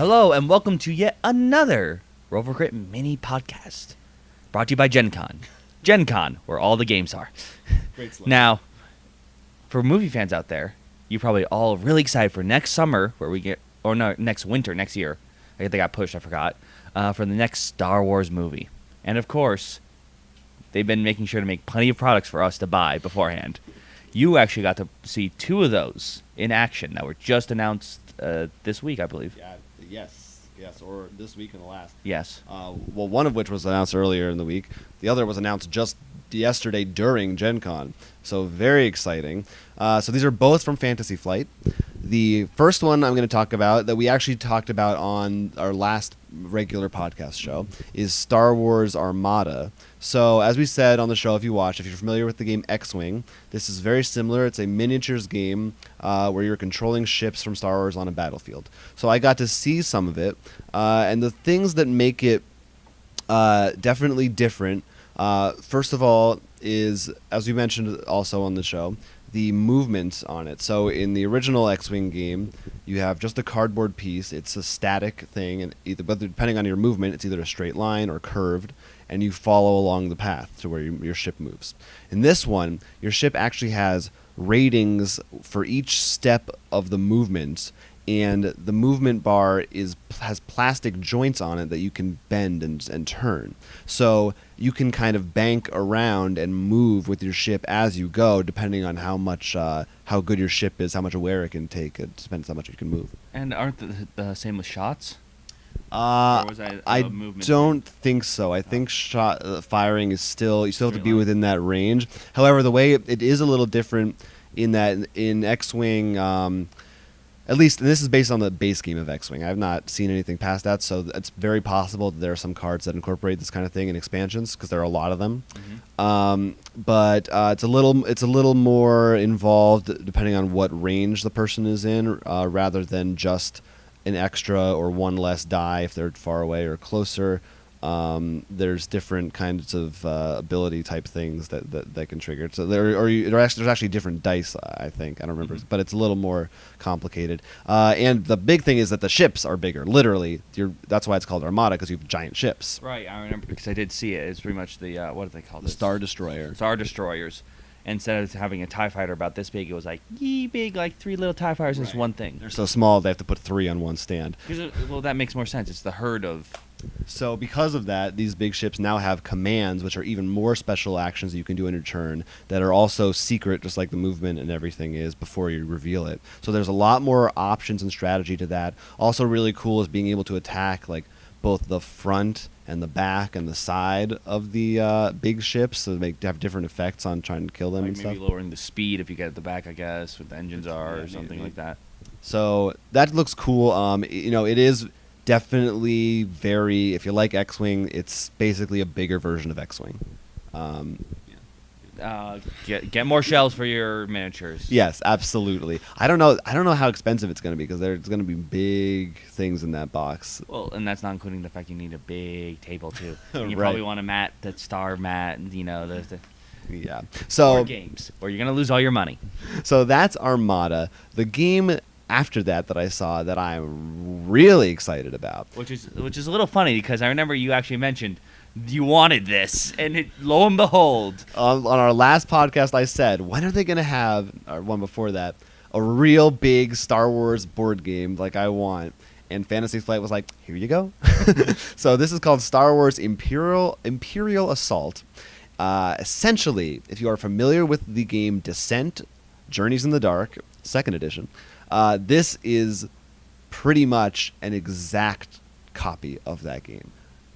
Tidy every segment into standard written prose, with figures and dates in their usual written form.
Hello and welcome to yet another Rover Crit mini podcast, brought to you by Gen Con. Gen Con, where all the games are. Great slogan. Now, for movie fans out there, you're probably all really excited for next summer, where we get, or no, next winter, next year. I think they got pushed, I forgot, for the next Star Wars movie. And of course, they've been making sure to make plenty of products for us to buy beforehand. You actually got to see two of those in action that were just announced this week, I believe. Yeah, yes, or this week and the last. Yes. Well, one of which was announced earlier in the week. The other was announced just yesterday during Gen Con. So very exciting. So these are both from Fantasy Flight. The first one I'm going to talk about that we actually talked about on our last regular podcast show is Star Wars Armada. So as we said on the show, if you're familiar with the game X-Wing, this is very similar. It's a miniatures game where you're controlling ships from Star Wars on a battlefield. So I got to see some of it, and the things that make it definitely different, first of all, is, as we mentioned also on the show, the movement on it. So in the original X-Wing game, you have just a cardboard piece. It's a static thing, and but depending on your movement, it's either a straight line or curved, and you follow along the path to where your ship moves. In this one, your ship actually has ratings for each step of the movement, and the movement bar has plastic joints on it that you can bend and turn. So you can kind of bank around and move with your ship as you go, depending on how good your ship is, how much wear it can take. It depends how much you can move. And aren't the same with shots? I movement don't think so. I think shot firing is still, you still have to be within that range. However, the way it is a little different in that in X-Wing, at least, and this is based on the base game of X-Wing. I have not seen anything past that, so it's very possible that there are some cards that incorporate this kind of thing in expansions, because there are a lot of them. Mm-hmm. But it's a little more involved depending on what range the person is in, rather than just an extra or one less die if they're far away or closer. There's different kinds of ability type things that can trigger it. So there's actually different dice, I think. I don't remember, but it's a little more complicated. And the big thing is that the ships are bigger. Literally, that's why it's called Armada, because you have giant ships. Right, I remember because I did see it. It's pretty much the what do they call this? Star Destroyer. Star Destroyers. Instead of having a TIE fighter about this big, it was like big, like three little TIE fighters in this one thing. They're so small they have to put 3 on one stand. Well, that makes more sense. It's the herd of. So because of that, these big ships now have commands, which are even more special actions that you can do in your turn that are also secret, just like the movement and everything is before you reveal it. So there's a lot more options and strategy to that. Also really cool is being able to attack like both the front and the back and the side of the big ships, so they have different effects on trying to kill them, like and maybe stuff. lowering the speed if you get at the back, I guess, what the engines are or something like that. So that looks cool. It is definitely very, if you like X-Wing, it's basically a bigger version of X-Wing. Get more shells for your miniatures. Yes, absolutely. I don't know how expensive it's going to be, because there's going to be big things in that box. Well, and that's not including the fact you need a big table too. You Right. probably want a mat, that star mat, the Yeah. So board games where you're gonna lose all your money. So that's Armada. The game after that I saw that I'm really excited about. Which is a little funny, because I remember you actually mentioned you wanted this, and lo and behold, On our last podcast, I said, when are they going to have, or one before that, a real big Star Wars board game like I want? And Fantasy Flight was like, here you go. So this is called Star Wars Imperial Assault. Essentially, if you are familiar with the game Descent, Journeys in the Dark, 2nd edition, this is pretty much an exact copy of that game.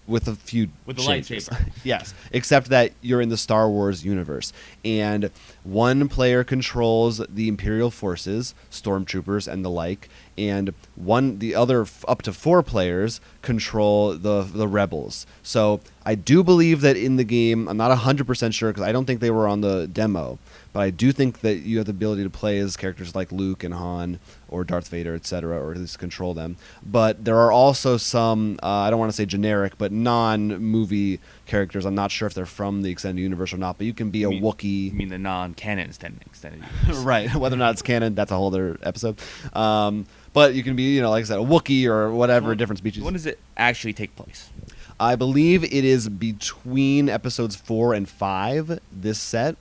With a few with the changes. lightsaber. Yes, except that you're in the Star Wars universe, and one player controls the Imperial forces, stormtroopers and the like, and the other up to 4 players control the rebels. So I do believe that in the game, I'm not 100% sure because I don't think they were on the demo, but I do think that you have the ability to play as characters like Luke and Han or Darth Vader, etc., or at least control them. But there are also some, I don't want to say generic, but non-movie characters. I'm not sure if they're from the extended universe or not, but you can be a Wookiee. You mean the non-canon extended universe. Right. Whether or not it's canon, that's a whole other episode. But you can be, like I said, a Wookiee or whatever different species. When does it actually take place? I believe it is between episodes 4 and 5, this set.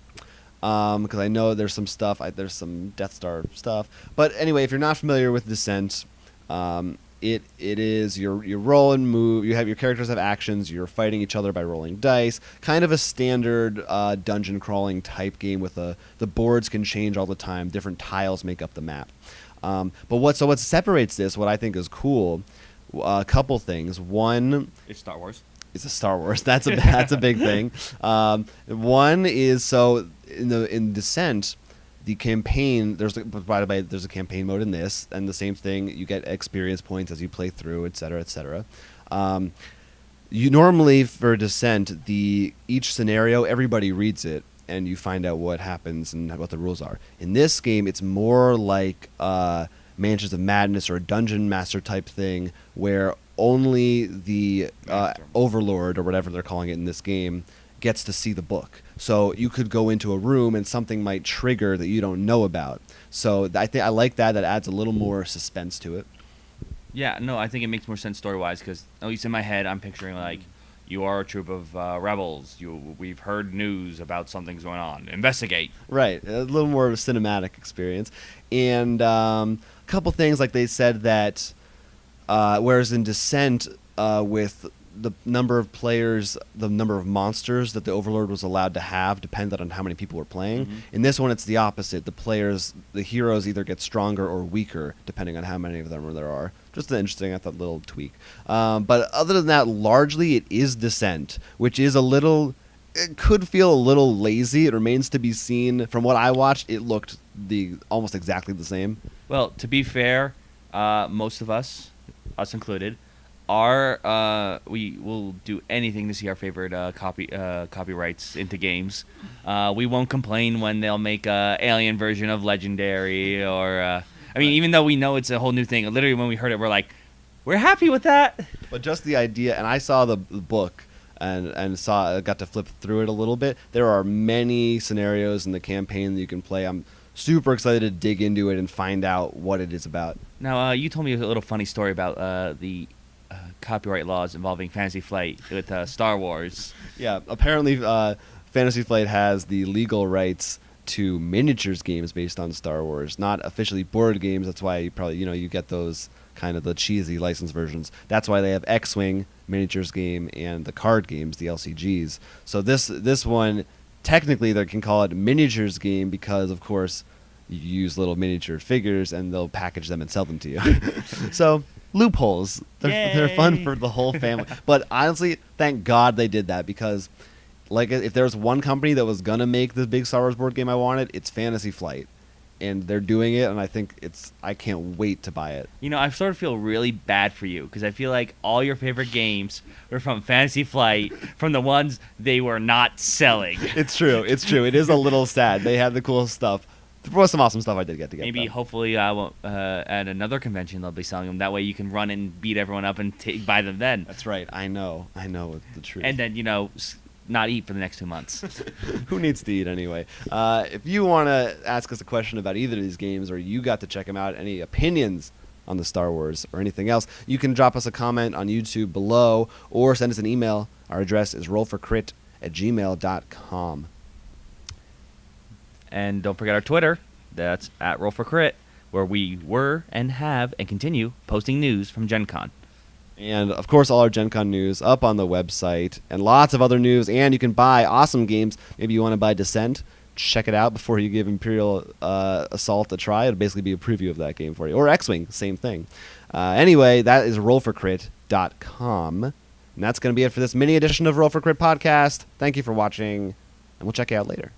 Because I know there's some stuff, there's some Death Star stuff. But anyway, if you're not familiar with Descent, it is your roll and move. You have your characters have actions. You're fighting each other by rolling dice. Kind of a standard dungeon crawling type game with the boards can change all the time. Different tiles make up the map. But what separates this, what I think is cool, a couple things. One, it's Star Wars. It's a Star Wars. That's a big thing. One is in Descent, the campaign. By the way, there's a campaign mode in this, and the same thing. You get experience points as you play through, etc., etc. You normally for Descent, each scenario, everybody reads it, and you find out what happens and what the rules are. In this game, it's more like Mansions of Madness or a Dungeon Master type thing, where only the Overlord, or whatever they're calling it in this game, gets to see the book. So you could go into a room and something might trigger that you don't know about. So I like that. That adds a little more suspense to it. Yeah, no, I think it makes more sense story-wise because, at least in my head, I'm picturing, like, you are a troop of rebels. We've heard news about something's going on. Investigate. Right. A little more of a cinematic experience. And a couple things, like they said that whereas in Descent, with the number of players, the number of monsters that the Overlord was allowed to have depended on how many people were playing. Mm-hmm. In this one, it's the opposite. The heroes either get stronger or weaker depending on how many of them there are. Just an interesting, I thought, little tweak. But other than that, largely it is Descent, which is it could feel a little lazy. It remains to be seen. From what I watched, it looked almost exactly the same. Well, to be fair, most of us included, we will do anything to see our favorite copyrights into games. We won't complain when they'll make a alien version of Legendary, or even though we know it's a whole new thing, literally when we heard it, we're like, we're happy with that. But just the idea, and I saw the book and got to flip through it a little bit. There are many scenarios in the campaign that you can play. I'm super excited to dig into it and find out what it is about. Now, you told me a little funny story about the copyright laws involving Fantasy Flight with Star Wars. Yeah, apparently Fantasy Flight has the legal rights to miniatures games based on Star Wars, not officially board games. That's why you probably, you get those kind of the cheesy license versions. That's why they have X-Wing miniatures game and the card games, the LCGs. So this one, technically they can call it miniatures game because, of course, you use little miniature figures and they'll package them and sell them to you. So loopholes. They're fun for the whole family. But honestly, thank God they did that, because like if there's one company that was gonna make the big Star Wars board game I wanted, it's Fantasy Flight. And they're doing it, and I think I can't wait to buy it. I sort of feel really bad for you, because I feel like all your favorite games were from Fantasy Flight, from the ones they were not selling. It's true. It is a little sad. They had the cool stuff. There was some awesome stuff I did get to get. Maybe, hopefully, at another convention they'll be selling them. That way you can run and beat everyone up and buy them then. That's right. I know the truth. And then, not eat for the next 2 months. Who needs to eat anyway? If you want to ask us a question about either of these games, or you got to check them out, any opinions on the Star Wars or anything else, you can drop us a comment on YouTube below or send us an email. Our address is rollforcrit@gmail.com. And don't forget our Twitter. That's @rollforcrit, where we were and have and continue posting news from Gen Con. And, of course, all our Gen Con news up on the website, and lots of other news. And you can buy awesome games. Maybe you want to buy Descent. Check it out before you give Imperial Assault a try. It'll basically be a preview of that game for you. Or X-Wing, same thing. Anyway, that is rollforcrit.com. And that's going to be it for this mini edition of Roll for Crit podcast. Thank you for watching, and we'll check you out later.